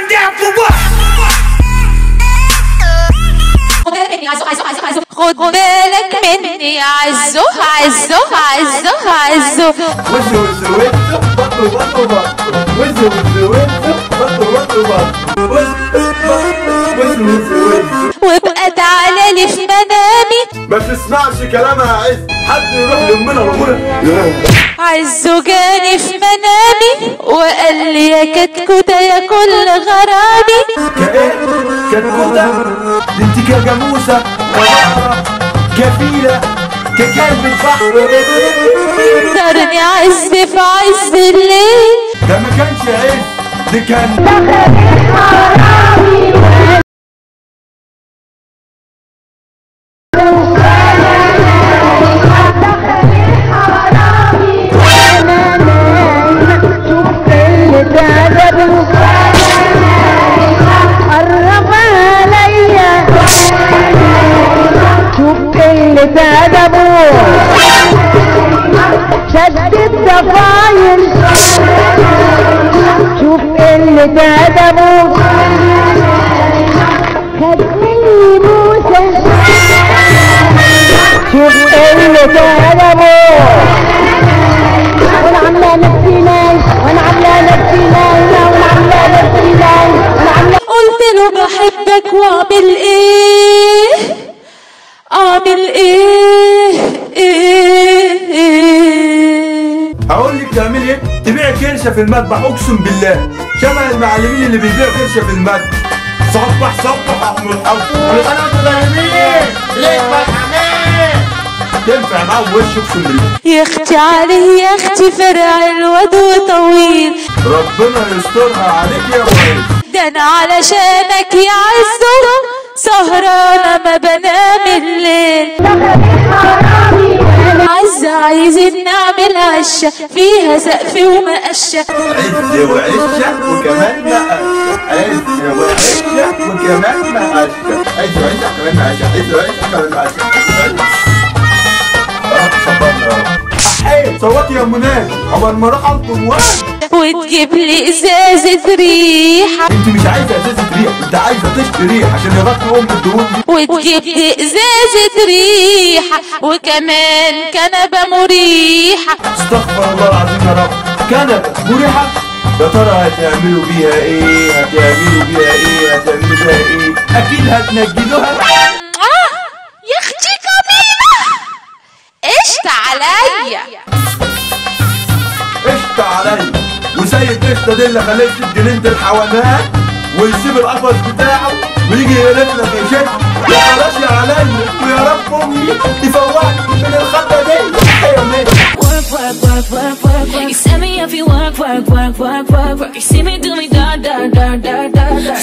down for what? خد بالك مني يا عزو عزو عزو عزو. وزو وزو وزو بطو بطو بطو. وزو وزو وزو بطو بطو بطو. وزو وزو وزو. وابقى تعالى لي في منامي. ما تسمعش كلامها يا عز، حد يروح لأمنا الأولى. عزو جاني في منامي وقال لي يا كتكوتة يا كل غرامي. كايه؟ كتكوتة؟ دي انت كجاموسة كفيلة ككلب البحر. اختارني عز في عز الليل. ده ما كانش عز، ده كان شد الضفاير شوف قلة أدبه خد مني موسى شوف قلة أدبه وانا عاملة نفسي نايم وانا عاملة نفسي نايمة وانا عاملة نفسي نايمة وانا عاملة. قلت له بحبك واعمل ايه اعمل ايه هقول لك تعملي ايه؟ تبيعي كرشه في المذبح، اقسم بالله شبه المعلمين اللي بيبيعوا كرشه في المذبح. صبح صبح يا ام الحوض، انا انتوا نايمين ليه فرحانين؟ تنفع معاه وش اقسم بالله. يا اختي عليه يا اختي فرع الواد وطويل. ربنا يسترها عليك يا ولد. ده انا علشانك يا عزو سهرانة ما بنام الليل. عزة عايزين نعمل عشة فيها سقف ومقشة. عز وعشة وكمان مقشة. عز وعشة وكمان مقشة. عز وعشة كمان مقشة. عز وعشة كمان مقشة. صبرنا يا رب. احيي صوتي يا منى عقبال ما اروح القم وتجيب لي ازازة ريحة. انت مش عايزة ازازة ريح، انت عايزة تشتري ريح عشان يغطي ام الدهون دي. وتجيب لي ازازة ريحة وكمان كنبة مريحة. استغفر الله العظيم يا رب. كنبة مريحة؟ يا ترى هتعملوا بيها ايه؟ هتعملوا بيها ايه؟ هتعملوا بيها ايه؟ اكيد هتنجدوها. يا اختي كمينة قشطة عليا. قشطة عليا. وسيد قشطة دي اللي خليه يسيب جنينة الحيوانات ويسيب القفص بتاعه ويجي يلف لك يشد. يا خلاص يا عليا ويا رب امي تفوقني من الخطة دي. يا ميت. Work, work, work, work, work, work. You set me up, you work, work, work, work, work, work. You see me do me da da da da da da.